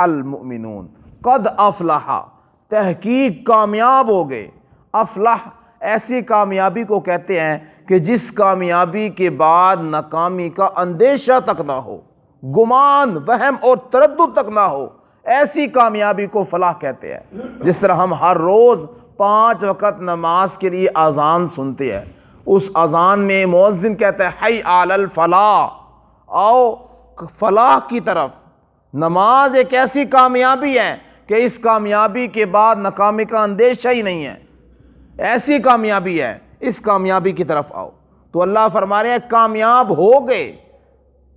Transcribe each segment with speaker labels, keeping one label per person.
Speaker 1: المؤمنون قد افلح، تحقیق کامیاب ہو گئے۔ افلح ایسی کامیابی کو کہتے ہیں کہ جس کامیابی کے بعد ناکامی کا اندیشہ تک نہ ہو، گمان، وہم اور تردد تک نہ ہو، ایسی کامیابی کو فلاح کہتے ہیں۔ جس طرح ہم ہر روز 5 وقت نماز کے لیے اذان سنتے ہیں، اس اذان میں مؤذن کہتا ہے حی علی الفلاح، آؤ فلاح کی طرف۔ نماز ایک ایسی کامیابی ہے کہ اس کامیابی کے بعد ناکامی کا اندیشہ ہی نہیں ہے، ایسی کامیابی ہے، اس کامیابی کی طرف آؤ۔ تو اللہ فرما رہے ہیں کامیاب ہو گئے،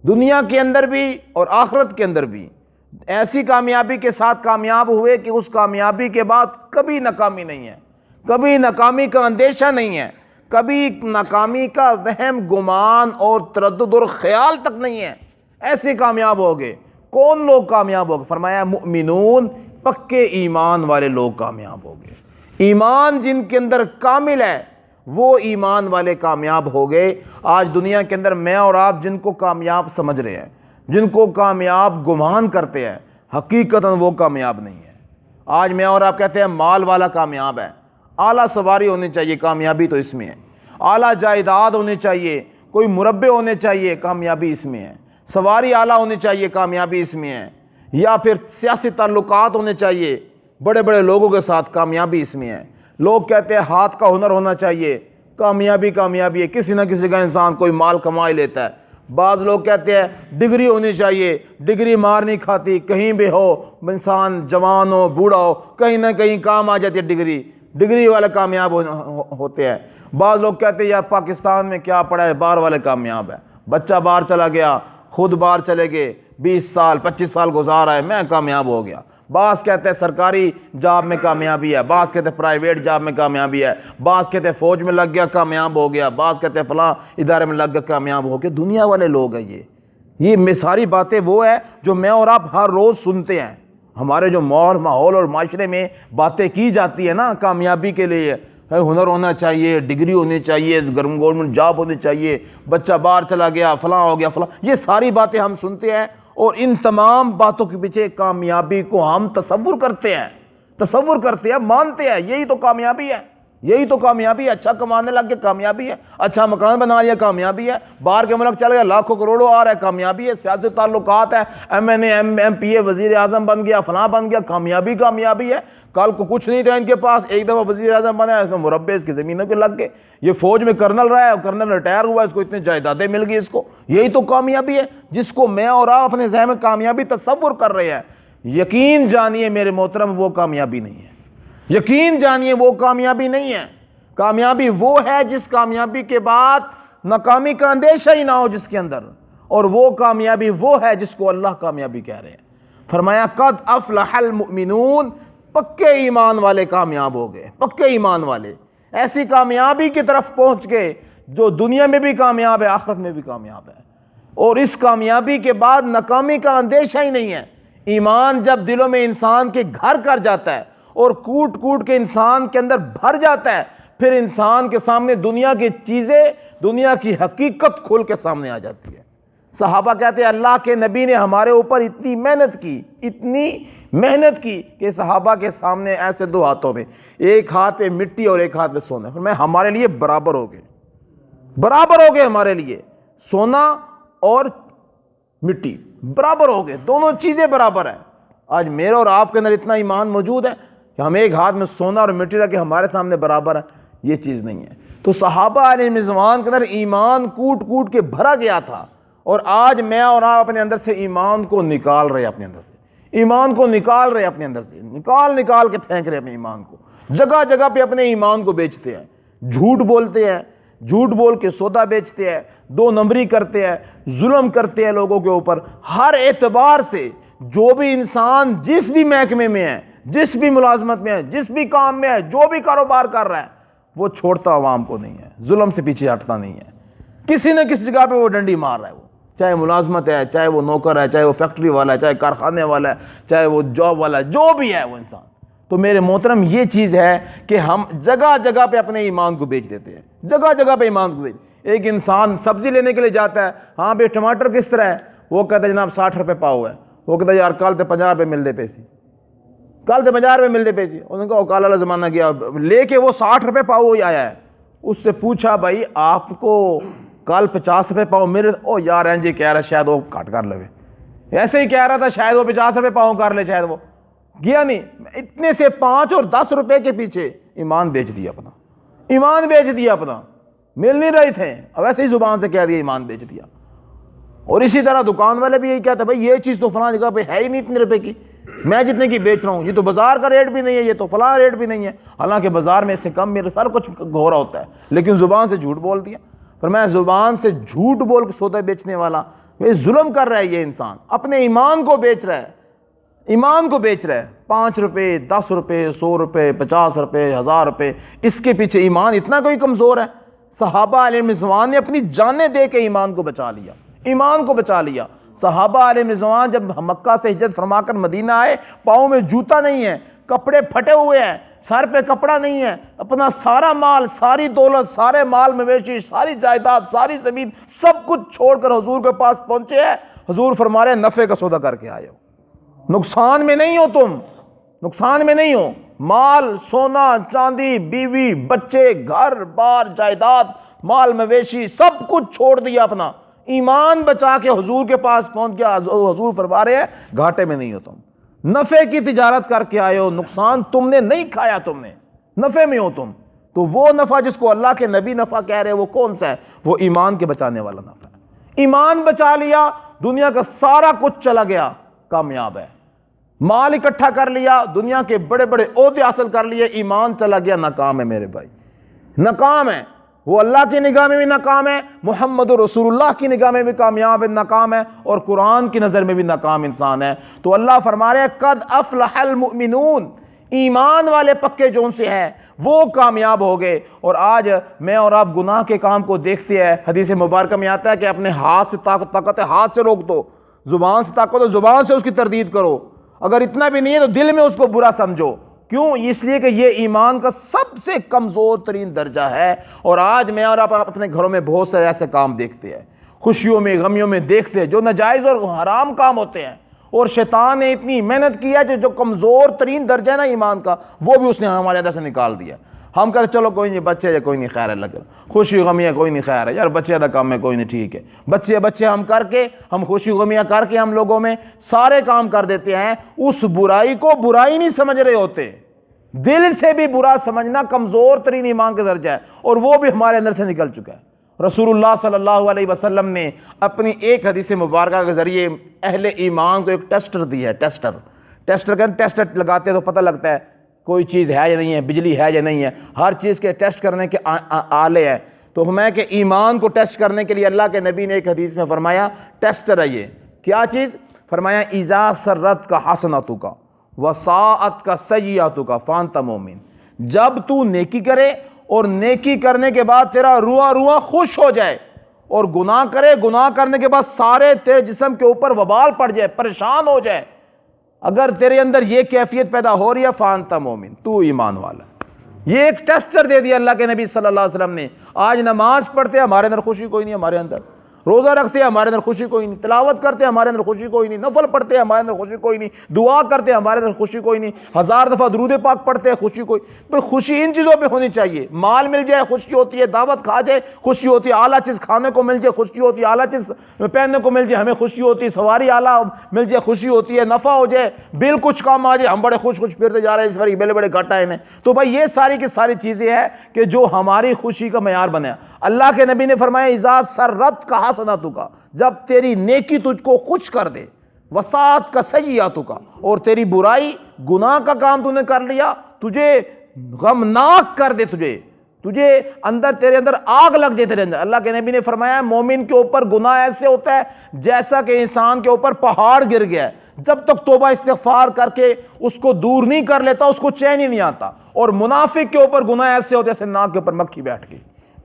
Speaker 1: دنیا کے اندر بھی اور آخرت کے اندر بھی، ایسی کامیابی کے ساتھ کامیاب ہوئے کہ اس کامیابی کے بعد کبھی ناکامی نہیں ہے، کبھی ناکامی کا اندیشہ نہیں ہے، کبھی ناکامی کا وہم، گمان اور تردد اور خیال تک نہیں ہے، ایسے کامیاب ہو گئے۔ کون لوگ کامیاب ہو گئے؟ فرمایا مؤمنون، پکے ایمان والے لوگ کامیاب ہو گئے۔ ایمان جن کے اندر کامل ہے وہ ایمان والے کامیاب ہو گئے۔ آج دنیا کے اندر میں اور آپ جن کو کامیاب سمجھ رہے ہیں، جن کو کامیاب گمان کرتے ہیں، حقیقتاً وہ کامیاب نہیں ہے۔ آج میں اور آپ کہتے ہیں مال والا کامیاب ہے، اعلیٰ سواری ہونی چاہیے، کامیابی تو اس میں ہے۔ اعلیٰ جائیداد ہونی چاہیے، کوئی مربع ہونے چاہیے، کامیابی اس میں ہے۔ سواری اعلیٰ ہونی چاہیے، کامیابی اس میں ہے۔ یا پھر سیاسی تعلقات ہونے چاہیے بڑے بڑے لوگوں کے ساتھ، کامیابی اس میں ہے۔ لوگ کہتے ہیں ہاتھ کا ہنر ہونا چاہیے، کامیابی ہے۔ کسی نہ کسی کا انسان کوئی مال کما ہی لیتا ہے۔ بعض لوگ کہتے ہیں ڈگری ہونی چاہیے، ڈگری مار نہیں کھاتی، کہیں بھی ہو انسان، جوان ہو بوڑھا ہو، کہیں نہ کہیں کام آ جاتی ہے ڈگری والے کامیاب ہوتے ہیں۔ بعض لوگ کہتے ہیں یار پاکستان میں کیا پڑا ہے، باہر والے کامیاب ہے، بچہ باہر چلا گیا، خود باہر چلے گئے، 20 سال 25 سال گزارا ہے، میں کامیاب ہو گیا۔ بعض کہتے ہیں سرکاری جاب میں کامیابی ہے، بعض کہتے ہیں پرائیویٹ جاب میں کامیابی ہے، بعض کہتے ہیں فوج میں لگ گیا کامیاب ہو گیا، بعض کہتے ہیں فلاں ادارے میں لگ گیا کامیاب ہو گیا۔ دنیا والے لوگ ہیں یہ ساری باتیں وہ ہے جو میں اور آپ ہر روز سنتے ہیں۔ ہمارے جو ماحول اور معاشرے میں باتیں کی جاتی ہیں نا کامیابی کے لیے، ہنر ہونا چاہیے، ڈگری ہونی چاہیے، گورنمنٹ جاب ہونی چاہیے، بچہ باہر چلا گیا، فلاں ہو گیا فلاں، یہ ساری باتیں ہم سنتے ہیں، اور ان تمام باتوں کے پیچھے کامیابی کو ہم تصور کرتے ہیں، مانتے ہیں یہی تو کامیابی ہے، یہی تو کامیابی ہے۔ اچھا کمانے لگ گیا کامیابی ہے، اچھا مکان بنا لیا کامیابی ہے، باہر کے ملک چل گیا لاکھوں کروڑوں آ رہا ہے کامیابی ہے، سیاسی تعلقات ہے، ایم پی اے وزیر اعظم بن گیا، فلاں بن گیا، کامیابی ہے۔ کل کو کچھ نہیں تھا ان کے پاس، ایک دفعہ وزیر اعظم بنا، اس میں مربع اس کی زمینوں کے لگ گئے، یہ فوج میں کرنل رہا ہے، کرنل ریٹائر ہوا، اس کو اتنی جائیدادیں مل گئی، اس کو یہی تو کامیابی ہے جس کو میں اور آپ اپنے ذہن میں کامیابی تصور کر رہے ہیں۔ یقین جانیے میرے محترم وہ کامیابی نہیں ہے، یقین جانیے وہ کامیابی نہیں ہے۔ کامیابی وہ ہے جس کامیابی کے بعد ناکامی کا اندیشہ ہی نہ ہو جس کے اندر، اور وہ کامیابی وہ ہے جس کو اللہ کامیابی کہہ رہے ہیں۔ فرمایا قد افلح المؤمنون، پکے ایمان والے کامیاب ہو گئے، پکے ایمان والے ایسی کامیابی کی طرف پہنچ گئے جو دنیا میں بھی کامیاب ہے، آخرت میں بھی کامیاب ہے، اور اس کامیابی کے بعد ناکامی کا اندیشہ ہی نہیں ہے۔ ایمان جب دلوں میں انسان کے گھر کر جاتا ہے اور کوٹ کوٹ کے انسان کے اندر بھر جاتا ہے، پھر انسان کے سامنے دنیا کی چیزیں، دنیا کی حقیقت کھول کے سامنے آ جاتی ہے۔ صحابہ کہتے ہیں اللہ کے نبی نے ہمارے اوپر اتنی محنت کی کہ صحابہ کے سامنے ایسے 2 ہاتھوں میں، ایک ہاتھ پہ مٹی اور ایک ہاتھ پہ سونا، میں ہمارے لیے برابر ہو گئے ہمارے لیے سونا اور مٹی برابر ہو گئے، دونوں چیزیں برابر ہیں۔ آج میرے اور آپ کے اندر اتنا ایمان موجود ہے کہ ہم ایک ہاتھ میں سونا اور مٹی رکھ کے ہمارے سامنے برابر ہے، یہ چیز نہیں ہے۔ تو صحابہ علیہ رضوان کے اندر ایمان کوٹ کوٹ کے بھرا گیا تھا، اور آج میں اور آپ اپنے اندر سے ایمان کو نکال رہے ہیں، اپنے اندر سے ایمان کو نکال رہے ہیں، اپنے اندر سے نکال کے پھینک رہے ہیں اپنے ایمان کو، جگہ جگہ پہ اپنے ایمان کو بیچتے ہیں، جھوٹ بولتے ہیں، جھوٹ بول کے سودا بیچتے ہیں، 2 نمبری کرتے ہیں، ظلم کرتے ہیں لوگوں کے اوپر۔ ہر اعتبار سے جو بھی انسان جس بھی محکمے میں ہے، جس بھی ملازمت میں ہے، جس بھی کام میں ہے، جو بھی کاروبار کر رہا ہے، وہ چھوڑتا عوام کو نہیں ہے، ظلم سے پیچھے ہٹتا نہیں ہے، کسی نہ کسی جگہ پہ وہ ڈنڈی مار رہا ہے، وہ چاہے ملازمت ہے، چاہے وہ نوکر ہے، چاہے وہ فیکٹری والا ہے، چاہے کارخانے والا ہے، چاہے وہ جاب والا ہے، جو بھی ہے وہ انسان۔ تو میرے محترم یہ چیز ہے کہ ہم جگہ جگہ پہ اپنے ایمان کو بیچ دیتے ہیں، جگہ جگہ پہ ایمان کو بیچ۔ ایک انسان سبزی لینے کے لیے جاتا ہے، ہاں بھائی ٹماٹر کس طرح ہے، وہ کہتا ہے جناب 60 روپے پاؤ ہے، وہ کہتا یار کل تے 50 روپے مل دے پیسی، کل تے 50 روپے مل دے پیسی. انہوں نے کہا کال والا زمانہ گیا، لے کے وہ 60 روپے پاؤ ہی آیا ہے. اس سے پوچھا بھائی آپ کو کل 50 روپے پاؤ میرے، او یار این جی کہہ رہا شاید وہ کٹ کر لے، ایسے ہی کہہ رہا تھا شاید وہ 50 روپے پاؤ کر لے، شاید وہ گیا نہیں. اتنے سے 5 اور 10 روپے کے پیچھے ایمان بیچ دیا اپنا، ایمان بیچ دیا اپنا. مل نہیں رہے تھے، اب ایسے ہی زبان سے کہہ دیا ایمان بیچ دیا. اور اسی طرح دکان والے بھی یہی کہتے ہیں بھائی یہ چیز تو فلاں جگہ پہ ہے ہی نہیں اتنے روپے کی، میں جتنے کی بیچ رہا ہوں، یہ تو بازار کا ریٹ بھی نہیں ہے، یہ تو فلاں ریٹ بھی نہیں ہے، حالانکہ بازار میں اس سے کم میرے سر کچھ ہو رہا ہوتا ہے، لیکن زبان سے جھوٹ بول دیا. پر میں زبان سے جھوٹ بول کے سودا بیچنے والا یہ ظلم کر رہا ہے. یہ انسان اپنے ایمان کو بیچ رہا ہے، ایمان کو بیچ رہا ہے. 5 روپے 10 روپے 100 روپے 50 روپے 1000 روپے، اس کے پیچھے ایمان اتنا کوئی کمزور ہے؟ صحابہ علیہ رضوان نے اپنی جانیں دے کے ایمان کو بچا لیا، ایمان کو بچا لیا. صحابہ علیہ رضوان جب مکہ سے ہجرت فرما کر مدینہ آئے، پاؤں میں جوتا نہیں ہے، کپڑے پھٹے ہوئے ہیں، سر پہ کپڑا نہیں ہے، اپنا سارا مال، ساری دولت، سارے مال مویشی، ساری جائیداد، ساری زمین، سب کچھ چھوڑ کر حضور کے پاس پہنچے ہیں. حضور فرما رہے ہیں نفع کا سودا کر کے آئے ہو، نقصان میں نہیں ہو، تم نقصان میں نہیں ہو. مال، سونا چاندی، بیوی بچے، گھر بار، جائیداد، مال مویشی، سب کچھ چھوڑ دیا اپنا، ایمان بچا کے حضور کے پاس پہنچ گیا. حضور فرما رہے ہیں گھاٹے میں نہیں ہو، تم نفع کی تجارت کر کے آئے ہو، نقصان تم نے نہیں کھایا، تم نے نفع میں ہو تم. تو وہ نفع جس کو اللہ کے نبی نفع کہہ رہے وہ کون سا ہے؟ وہ ایمان کے بچانے والا نفع ہے. ایمان بچا لیا، دنیا کا سارا کچھ چلا گیا، کامیاب ہے. مال اکٹھا کر لیا، دنیا کے بڑے بڑے عہدے حاصل کر لیے، ایمان چلا گیا، ناکام ہے میرے بھائی، ناکام ہے. وہ اللہ کی نگاہ میں بھی ناکام ہے، محمد رسول اللہ کی نگاہ میں بھی کامیاب ہے، ناکام ہے، اور قرآن کی نظر میں بھی ناکام انسان ہے. تو اللہ فرما رہے ہیں قد افلح المؤمنون، ایمان والے پکے جون سے ہیں وہ کامیاب ہو گئے. اور آج میں اور آپ گناہ کے کام کو دیکھتے ہیں، حدیث مبارکہ میں آتا ہے کہ اپنے ہاتھ سے طاقت ہے ہاتھ سے روک دو، زبان سے طاقت ہے زبان سے اس کی تردید کرو، اگر اتنا بھی نہیں ہے تو دل میں اس کو برا سمجھو. کیوں؟ اس لیے کہ یہ ایمان کا سب سے کمزور ترین درجہ ہے. اور آج میں اور آپ اپنے گھروں میں بہت سے ایسے کام دیکھتے ہیں، خوشیوں میں غمیوں میں دیکھتے ہیں جو ناجائز اور حرام کام ہوتے ہیں، اور شیطان نے اتنی محنت کی ہے جو کمزور ترین درجہ ہے نا ایمان کا، وہ بھی اس نے ہمارے اندر سے نکال دیا. ہم کہتے چلو کوئی نہیں، بچے کوئی نہیں، خیر ہے، لگا خوشی غمیاں کوئی نہیں، خیر ہے یار، بچے کا کام ہے کوئی نہیں، ٹھیک ہے. بچے ہم کر کے، ہم خوشی غمیاں کر کے ہم لوگوں میں سارے کام کر دیتے ہیں. اس برائی کو برائی نہیں سمجھ رہے ہوتے، دل سے بھی برا سمجھنا کمزور ترین ایمان کا درجہ ہے، اور وہ بھی ہمارے اندر سے نکل چکا ہے. رسول اللہ صلی اللہ علیہ وسلم نے اپنی ایک حدیث مبارکہ کے ذریعے اہل ایمان کو ایک ٹیسٹر دیا ہے. ٹیسٹر لگاتے ہیں تو پتہ لگتا ہے کوئی چیز ہے یا نہیں ہے، بجلی ہے یا نہیں ہے، ہر چیز کے ٹیسٹ کرنے کے آلے ہیں. تو ہمیں کہ ایمان کو ٹیسٹ کرنے کے لیے اللہ کے نبی نے ایک حدیث میں فرمایا ٹیسٹر ہے یہ کیا چیز؟ فرمایا اذا سرت کا حسناتک وساءت کا سیئاتک فانت مومن. جب تو نیکی کرے اور نیکی کرنے کے بعد تیرا روح خوش ہو جائے، اور گناہ کرے، گناہ کرنے کے بعد سارے تیرے جسم کے اوپر وبال پڑ جائے، پریشان ہو جائے، اگر تیرے اندر یہ کیفیت پیدا ہو رہی ہے فانت مومن، تو ایمان والا. یہ ایک ٹیسٹر دے دیا اللہ کے نبی صلی اللہ علیہ وسلم نے. آج نماز پڑھتے ہیں ہمارے اندر خوشی کوئی نہیں، ہمارے اندر روزہ رکھتے ہیں ہمارے اندر خوشی کوئی نہیں، تلاوت کرتے ہیں ہمارے اندر خوشی کوئی نہیں، نفل پڑھتے ہیں ہمارے اندر خوشی کوئی نہیں، دعا کرتے ہیں ہمارے اندر خوشی کوئی نہیں، 1000 دفعہ درود پاک پڑھتے ہیں خوشی کوئی. بھئی خوشی ان چیزوں پہ ہونی چاہیے، مال مل جائے خوشی ہوتی ہے، دعوت کھا جائے خوشی ہوتی ہے، اعلیٰ چیز کھانے کو مل جائے خوشی ہوتی ہے، اعلیٰ چیز پہننے کو مل جائے ہمیں خوشی ہوتی ہے، سواری اعلیٰ مل جائے خوشی ہوتی ہے، نفع ہو جائے، بل کچھ کام آ جائے ہم بڑے خوش پھرتے جا رہے ہیں، اس بار بڑے بڑے گھاٹا ہیں. تو بھائی یہ ساری کی ساری چیزیں ہیں کہ جو ہماری خوشی کا معیار بنے. اللہ کے نبی نے فرمایا اذا سرت کا حسناتک، جب تیری نیکی تجھ کو خوش کر دے، وساعت کا سیئاتک، اور تیری برائی گناہ کا کام تو نے کر لیا، تجھے غمناک کر دے، تجھے اندر تیرے اندر آگ لگ جائے تیرے اندر. اللہ کے نبی نے فرمایا مومن کے اوپر گناہ ایسے ہوتا ہے جیسا کہ انسان کے اوپر پہاڑ گر گیا ہے، جب تک توبہ استغفار کر کے اس کو دور نہیں کر لیتا اس کو چین ہی نہیں آتا. اور منافق کے اوپر گناہ ایسے ہوتے جیسے ناک کے اوپر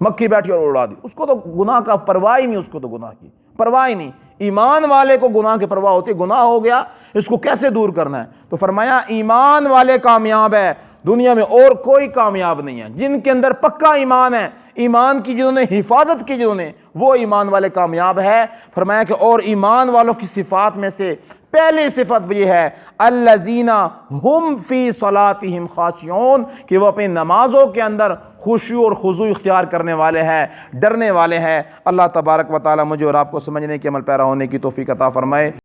Speaker 1: مکھی بیٹھی اور اڑا دی، اس کو تو گناہ کا پرواہ ہی نہیں، اس کو تو گناہ کی پرواہ ہی نہیں. ایمان والے کو گناہ کی پرواہ ہوتی ہے، گناہ ہو گیا اس کو کیسے دور کرنا ہے. تو فرمایا ایمان والے کامیاب ہے، دنیا میں اور کوئی کامیاب نہیں ہے. جن کے اندر پکا ایمان ہے، ایمان کی جنہوں نے حفاظت کی، جنہوں نے، وہ ایمان والے کامیاب ہے. فرمایا کہ اور ایمان والوں کی صفات میں سے پہلی صفت یہ ہے الذین ہم فی صلاتہم خاشعون، کہ وہ اپنی نمازوں کے اندر خشوع اور خضوع اختیار کرنے والے ہیں، ڈرنے والے ہیں۔ اللہ تبارک و تعالی مجھے اور آپ کو سمجھنے کے عمل پیرا ہونے کی توفیق عطا فرمائے۔